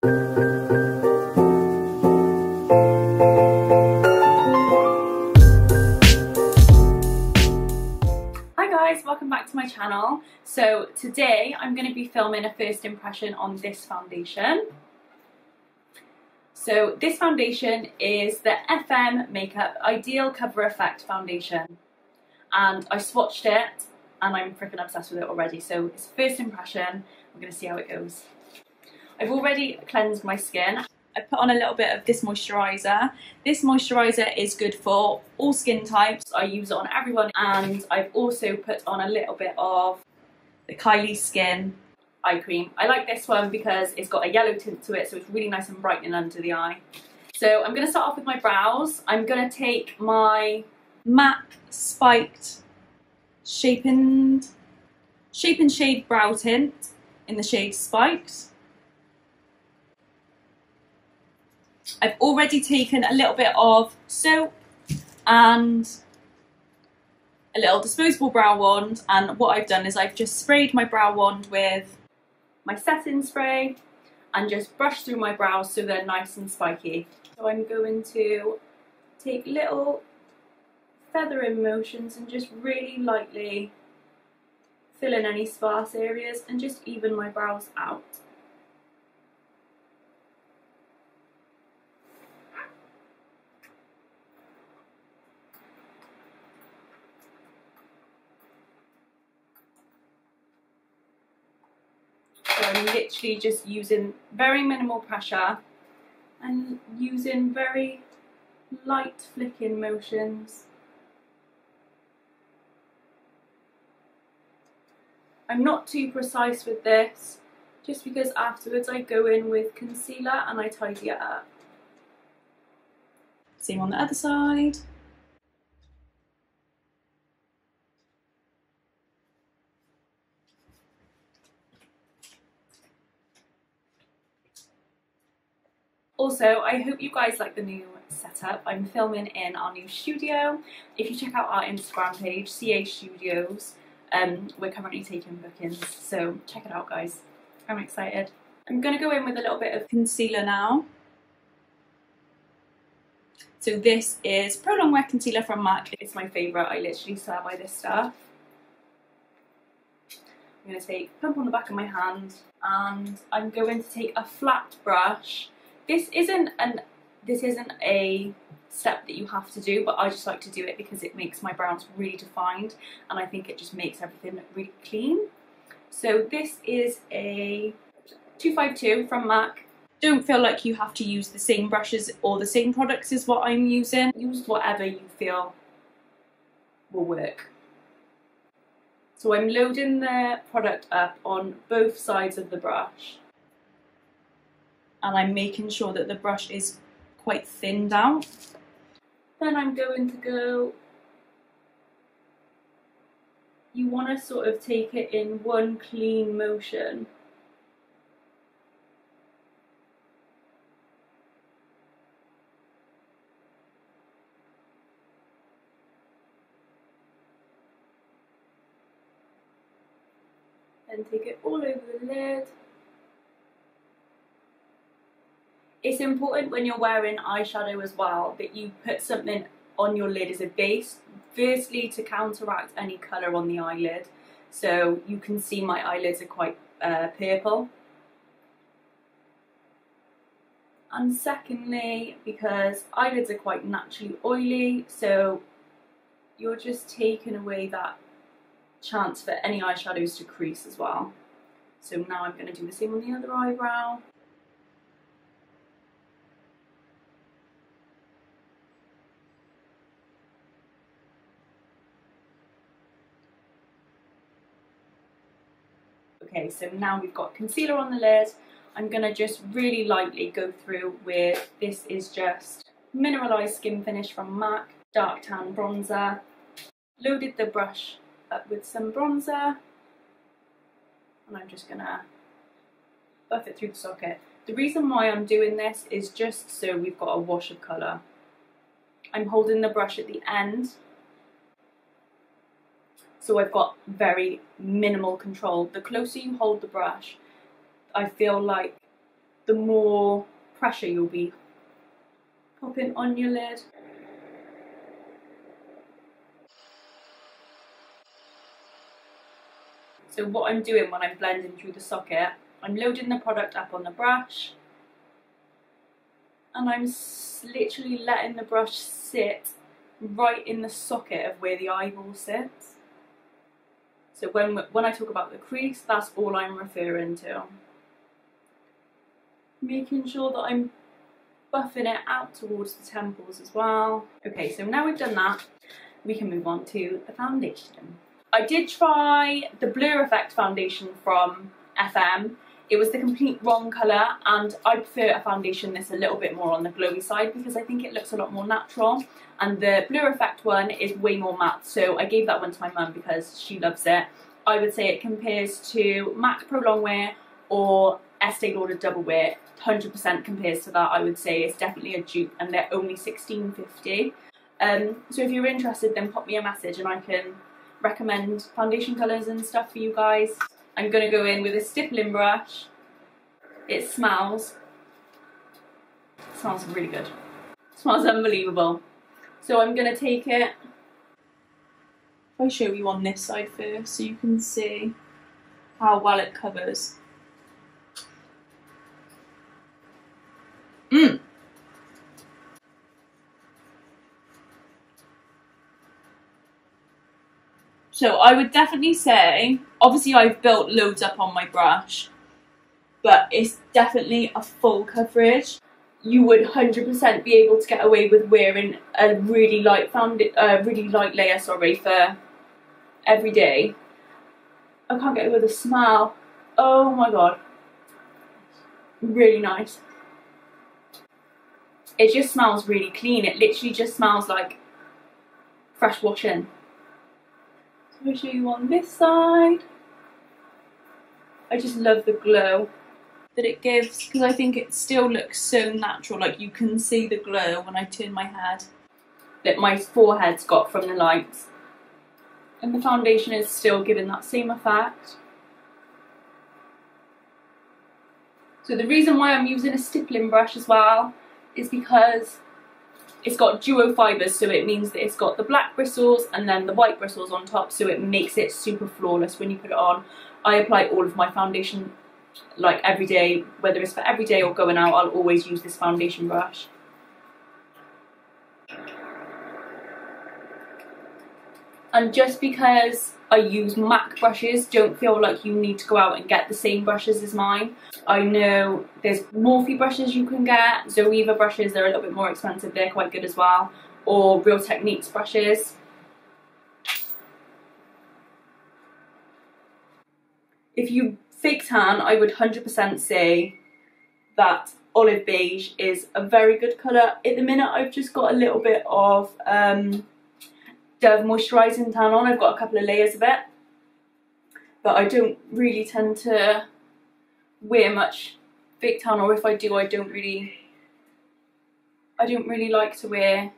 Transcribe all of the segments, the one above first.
Welcome back to my channel. So today I'm going to be filming a first impression on this foundation. So this foundation is the FM Makeup Ideal Cover Effect Foundation, and I swatched it and I'm freaking obsessed with it already. So it's first impression, we're going to see how it goes. I've already cleansed my skin. I put on a little bit of this moisturiser. This moisturiser is good for all skin types. I use it on everyone, and I've also put on a little bit of the Kylie Skin eye cream. I like this one because it's got a yellow tint to it, so it's really nice and brightening under the eye. So I'm going to start off with my brows. I'm going to take my MAC Spiked Shape and Shade Brow Tint in the shade Spiked. I've already taken a little bit of soap and a little disposable brow wand, and what I've done is I've just sprayed my brow wand with my setting spray and just brushed through my brows so they're nice and spiky. So I'm going to take little feathering motions and just really lightly fill in any sparse areas and just even my brows out. So I'm literally just using very minimal pressure and using very light flicking motions. I'm not too precise with this, just because afterwards I go in with concealer and I tidy it up. Same on the other side. Also, I hope you guys like the new setup. I'm filming in our new studio. If you check out our Instagram page, CA Studios, we're currently taking bookings, so check it out guys. I'm excited. I'm going to go in with a little bit of concealer now. So this is Pro Long Wear Concealer from MAC. It's my favourite, I literally swear by this stuff. I'm going to take pump on the back of my hand, and I'm going to take a flat brush. This isn't a step that you have to do, but I just like to do it because it makes my brows really defined, and I think it just makes everything look really clean. So this is a 252 from MAC. Don't feel like you have to use the same brushes or the same products as what I'm using. Use whatever you feel will work. So I'm loading the product up on both sides of the brush, and I'm making sure that the brush is quite thinned out. Then I'm going to go, you want to sort of take it in one clean motion. Then take it all over the lid. It's important when you're wearing eyeshadow as well that you put something on your lid as a base, firstly to counteract any colour on the eyelid. So you can see my eyelids are quite purple. And secondly, because eyelids are quite naturally oily, so you're just taking away that chance for any eyeshadows to crease as well. So now I'm going to do the same on the other eyebrow. Okay, so now we've got concealer on the lid. I'm going to just really lightly go through with, this is just Mineralized Skin Finish from MAC, Dark Tan Bronzer. Loaded the brush up with some bronzer, and I'm just going to buff it through the socket. The reason why I'm doing this is just so we've got a wash of colour. I'm holding the brush at the end, so I've got very minimal control. The closer you hold the brush, I feel like the more pressure you'll be popping on your lid. So what I'm doing when I'm blending through the socket, I'm loading the product up on the brush and I'm literally letting the brush sit right in the socket of where the eyeball sits. So when I talk about the crease, that's all I'm referring to. Making sure that I'm buffing it out towards the temples as well. Okay, so now we've done that, we can move on to the foundation. I did try the Blur Effect foundation from FM. It was the complete wrong colour, and I prefer a foundation that's a little bit more on the glowy side because I think it looks a lot more natural, and the Blur Effect one is way more matte, so I gave that one to my mum because she loves it. I would say it compares to MAC Pro Longwear or Estee Lauder Double Wear. 100% compares to that. I would say it's definitely a dupe, and they're only $16.50. So if you're interested, then pop me a message and I can recommend foundation colours and stuff for you guys. I'm going to go in with a stippling brush. It smells really good. It smells unbelievable. So I'm going to take it. I'll show you on this side first so you can see how well it covers. So I would definitely say, obviously I've built loads up on my brush, but it's definitely a full coverage. You would 100% be able to get away with wearing a really light layer, for every day. I can't get over the smell. Oh my god, really nice. It just smells really clean. It literally just smells like fresh washing. So I'll show you on this side. I just love the glow that it gives because I think it still looks so natural. Like you can see the glow when I turn my head that my forehead's got from the lights. And the foundation is still giving that same effect. So the reason why I'm using a stippling brush as well is because it's got duo fibres, so it means that it's got the black bristles and then the white bristles on top, so it makes it super flawless when you put it on. I apply all of my foundation like every day, whether it's for every day or going out, I'll always use this foundation brush. And just because I use MAC brushes, don't feel like you need to go out and get the same brushes as mine. I know there's Morphe brushes you can get, Zoeva brushes, they're a little bit more expensive, they're quite good as well, or Real Techniques brushes. If you fake tan, I would 100% say that olive beige is a very good colour. At the minute I've just got a little bit of Dove moisturising tan on. I've got a couple of layers of it, but I don't really tend to wear much fake tan, or if I do, I don't really like to wear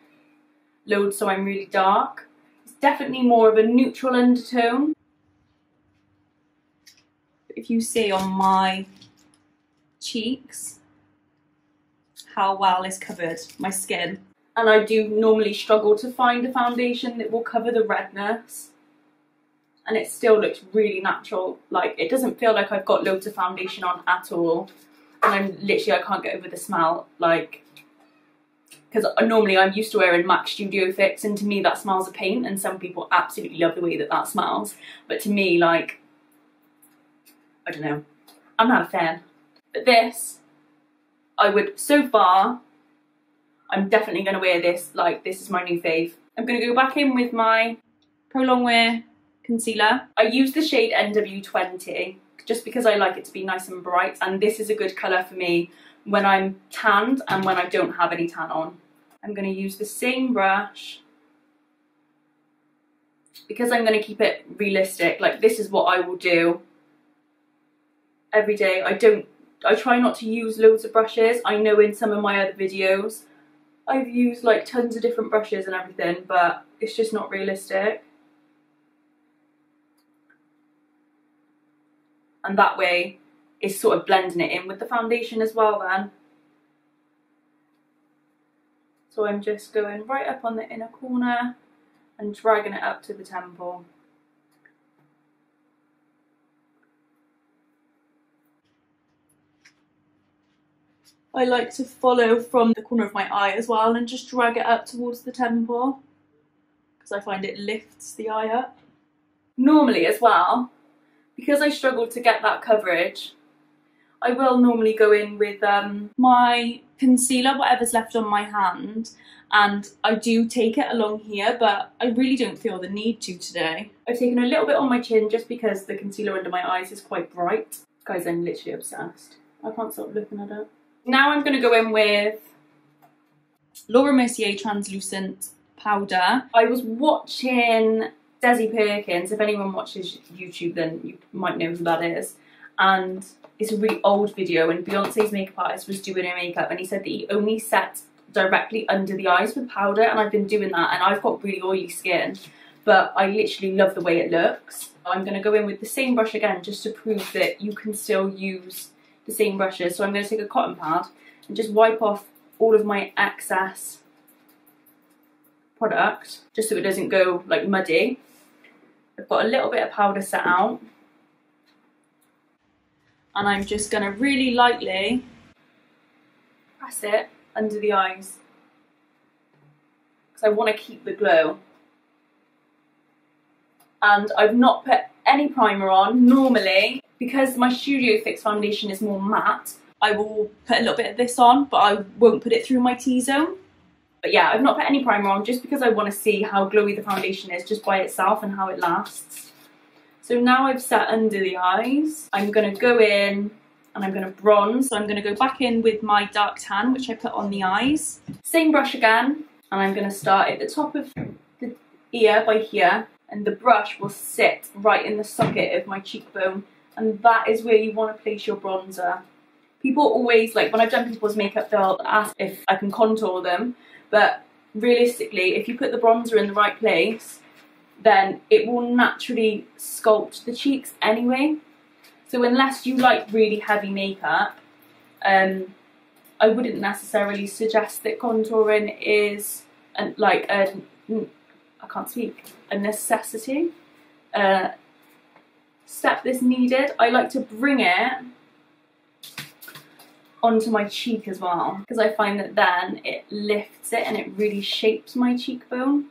loads so I'm really dark. It's definitely more of a neutral undertone. If you see on my cheeks how well it's covered my skin. And I do normally struggle to find a foundation that will cover the redness, and it still looks really natural. Like, it doesn't feel like I've got loads of foundation on at all, and I can't get over the smell, like, because normally I'm used to wearing MAC Studio Fix, and to me that smells of paint, and some people absolutely love the way that that smells, but to me, like, I don't know, I'm not a fan. But this, I would, so far, I'm definitely going to wear this, like, this is my new fave. I'm going to go back in with my Pro Longwear concealer. I use the shade NW20 just because I like it to be nice and bright, and this is a good colour for me when I'm tanned and when I don't have any tan on. I'm going to use the same brush because I'm going to keep it realistic. Like, this is what I will do every day. I try not to use loads of brushes. I know in some of my other videos I've used like tons of different brushes and everything, but it's just not realistic. And that way it's sort of blending it in with the foundation as well then. So I'm just going right up on the inner corner and dragging it up to the temple. I like to follow from the corner of my eye as well and just drag it up towards the temple because I find it lifts the eye up. Normally as well, because I struggle to get that coverage, I will normally go in with my concealer, whatever's left on my hand, and I do take it along here, but I really don't feel the need to today. I've taken a little bit on my chin just because the concealer under my eyes is quite bright. Guys, I'm literally obsessed. I can't stop looking at it. Now I'm going to go in with Laura Mercier Translucent Powder. I was watching Desi Perkins. If anyone watches YouTube, then you might know who that is. And it's a really old video, and Beyonce's makeup artist was doing her makeup, and he said that he only set directly under the eyes with powder, and I've been doing that, and I've got really oily skin, but I literally love the way it looks. I'm going to go in with the same brush again just to prove that you can still use the same brushes. So I'm going to take a cotton pad and just wipe off all of my excess product just so it doesn't go like muddy. I've got a little bit of powder set out, and I'm just going to really lightly press it under the eyes because I want to keep the glow. And I've not put any primer on. Normally, because my Studio Fix foundation is more matte, I will put a little bit of this on, but I won't put it through my T-zone. But yeah, I've not put any primer on just because I want to see how glowy the foundation is just by itself and how it lasts. So now I've set under the eyes, I'm going to go in and I'm going to bronze. So I'm going to go back in with my dark tan, which I put on the eyes. Same brush again, and I'm going to start at the top of the ear by here, and the brush will sit right in the socket of my cheekbone, and that is where you want to place your bronzer. People always, like when I've done people's makeup, they'll ask if I can contour them, but realistically, if you put the bronzer in the right place, then it will naturally sculpt the cheeks anyway. So unless you like really heavy makeup, I wouldn't necessarily suggest that contouring is a necessity. Step that's needed. I like to bring it onto my cheek as well because I find that then it lifts it and it really shapes my cheekbone.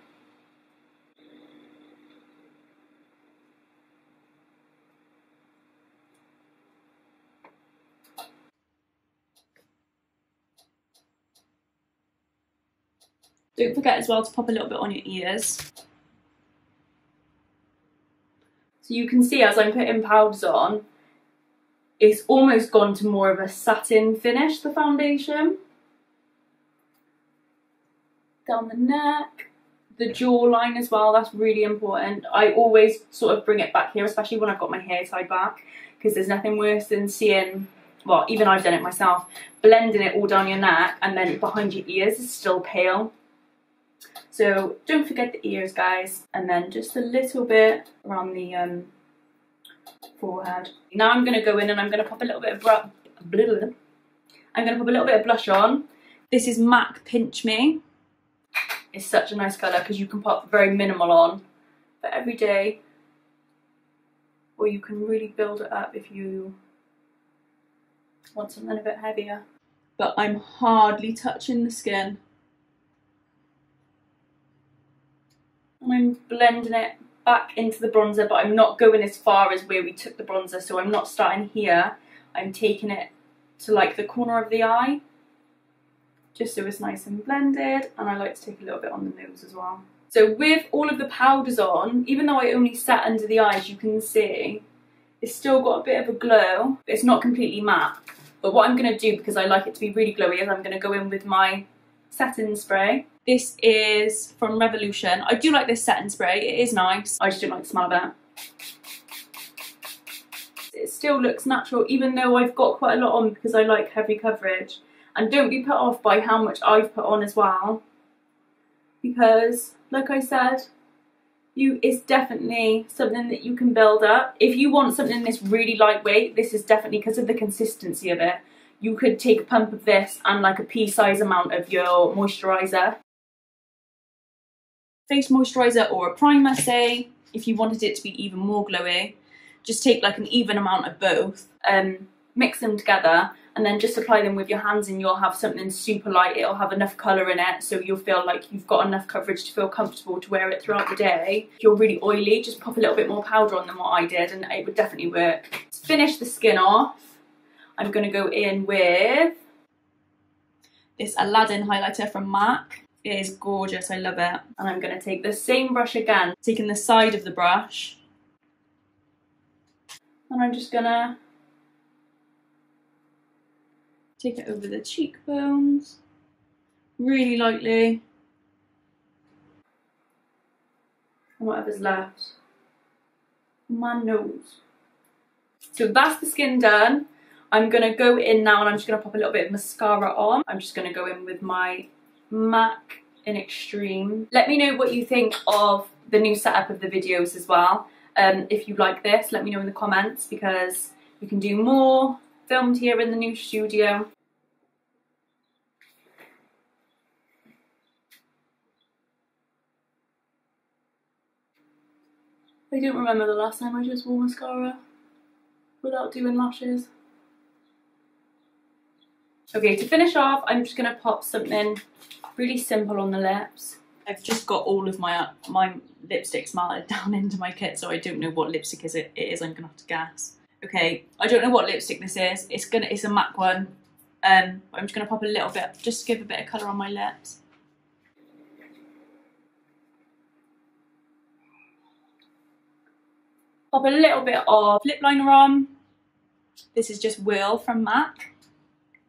Don't forget as well to pop a little bit on your ears. So you can see as I'm putting powders on, it's almost gone to more of a satin finish, the foundation. Down the neck, the jawline as well, that's really important. I always sort of bring it back here, especially when I've got my hair tied back, because there's nothing worse than seeing, well, even I've done it myself, blending it all down your neck and then behind your ears is still pale. So don't forget the ears, guys, and then just a little bit around the forehead. Now I'm going to go in and I'm going to pop a little bit of blush on. This is MAC Pinch Me. It's such a nice colour because you can pop very minimal on for every day, or you can really build it up if you want something a bit heavier. But I'm hardly touching the skin. And I'm blending it back into the bronzer, but I'm not going as far as where we took the bronzer, so I'm not starting here. I'm taking it to like the corner of the eye, just so it's nice and blended, and I like to take a little bit on the nose as well. So with all of the powders on, even though I only sat under the eyes, you can see it's still got a bit of a glow. It's not completely matte, but what I'm going to do, because I like it to be really glowy, is I'm going to go in with my setting spray. This is from Revolution. I do like this setting spray, it is nice. I just don't like the smell of it. It still looks natural, even though I've got quite a lot on because I like heavy coverage. And don't be put off by how much I've put on as well, because, like I said, is definitely something that you can build up. If you want something that's really lightweight, this is definitely, because of the consistency of it, you could take a pump of this and like a pea-size amount of your moisturiser. Face moisturiser or a primer, say, if you wanted it to be even more glowy, just take like an even amount of both, mix them together, and then just apply them with your hands, and you'll have something super light. It'll have enough colour in it, so you'll feel like you've got enough coverage to feel comfortable to wear it throughout the day. If you're really oily, just pop a little bit more powder on than what I did, and it would definitely work. To finish the skin off, I'm going to go in with this Aladdin highlighter from MAC. It is gorgeous, I love it. And I'm going to take the same brush again, taking the side of the brush, and I'm just going to take it over the cheekbones, really lightly, and whatever's left on my nose. So that's the skin done. I'm going to go in now and I'm just going to pop a little bit of mascara on. I'm just going to go in with my MAC in Extreme. Let me know what you think of the new setup of the videos as well. If you like this, let me know in the comments, because you can do more filmed here in the new studio. I don't remember the last time I just wore mascara without doing lashes. Okay, to finish off, I'm just going to pop something really simple on the lips. I've just got all of my lipsticks melted down into my kit, so I don't know what lipstick it is. I'm going to have to guess. Okay, I don't know what lipstick this is. It's a MAC one. I'm just going to pop a little bit, just to give a bit of colour on my lips. Pop a little bit of lip liner on. This is just Will from MAC.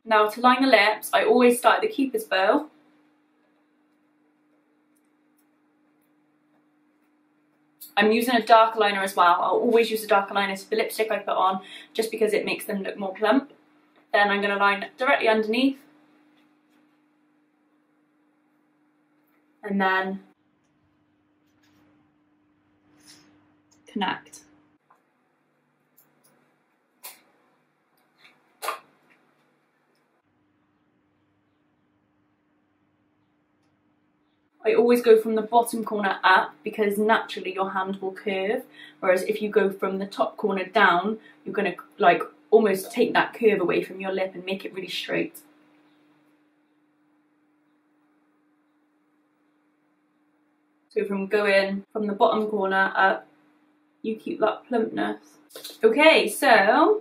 Now to line the lips, I always start at the Cupid's bow. I'm using a dark liner as well. I'll always use a darker liner to the lipstick I put on, just because it makes them look more plump. Then I'm going to line directly underneath. And then connect. I always go from the bottom corner up, because naturally your hand will curve, whereas if you go from the top corner down, you're going to like almost take that curve away from your lip and make it really straight. So from going from the bottom corner up, you keep that plumpness. Okay, so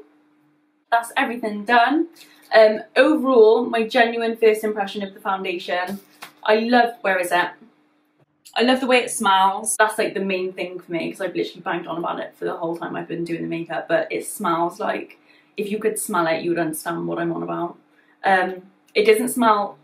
that's everything done. Overall, my genuine first impression of the foundation, I love, where is it? I love the way it smells. That's like the main thing for me, because I've literally banged on about it for the whole time I've been doing the makeup, but it smells like, if you could smell it, you would understand what I'm on about. It doesn't smell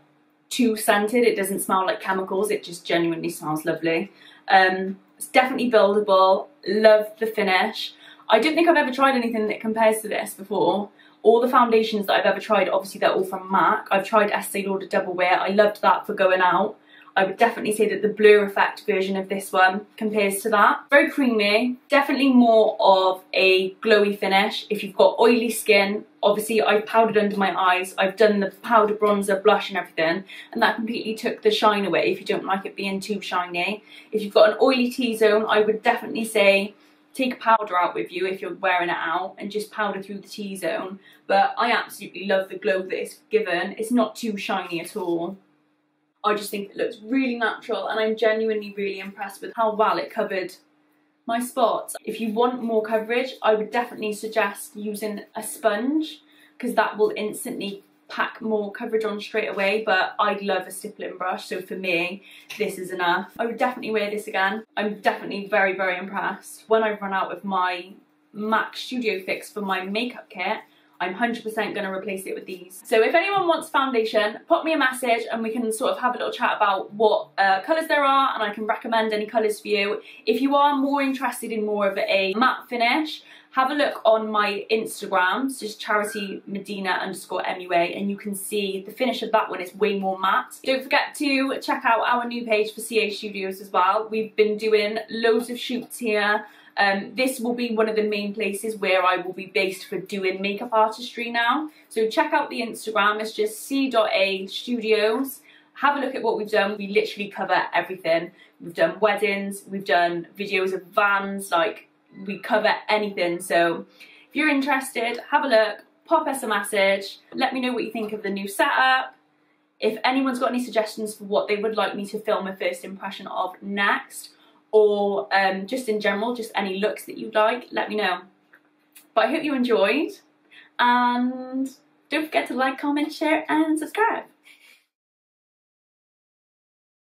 too scented, it doesn't smell like chemicals, it just genuinely smells lovely. It's definitely buildable, love the finish. I don't think I've ever tried anything that compares to this before. All the foundations that I've ever tried, obviously they're all from MAC. I've tried Estee Lauder Double Wear, I loved that for going out. I would definitely say that the Blur Effect version of this one compares to that. Very creamy, definitely more of a glowy finish. If you've got oily skin, obviously I've powdered under my eyes, I've done the powder, bronzer, blush and everything, and that completely took the shine away if you don't like it being too shiny. If you've got an oily T-zone, I would definitely say take a powder out with you if you're wearing it out and just powder through the T-zone. But I absolutely love the glow that it's given. It's not too shiny at all. I just think it looks really natural, and I'm genuinely really impressed with how well it covered my spots. If you want more coverage, I would definitely suggest using a sponge, because that will instantly pack more coverage on straight away, but I love a stippling brush, so for me this is enough. I would definitely wear this again. I'm definitely very, very impressed. When I've run out of my MAC Studio Fix for my makeup kit, I'm 100% going to replace it with these. So if anyone wants foundation, pop me a message and we can sort of have a little chat about what colours there are, and I can recommend any colours for you. If you are more interested in more of a matte finish, have a look on my Instagram, so just charity Medina_MUA, and you can see the finish of that one is way more matte. Don't forget to check out our new page for CA Studios as well. We've been doing loads of shoots here. This will be one of the main places where I will be based for doing makeup artistry now. So check out the Instagram, it's just c.a studios. Have a look at what we've done. We literally cover everything. We've done weddings, we've done videos of vans, like we cover anything. So if you're interested, have a look, pop us a message, let me know what you think of the new setup. If anyone's got any suggestions for what they would like me to film a first impression of next, or just in general, just any looks that you'd like, let me know. But I hope you enjoyed, and don't forget to like, comment, share and subscribe.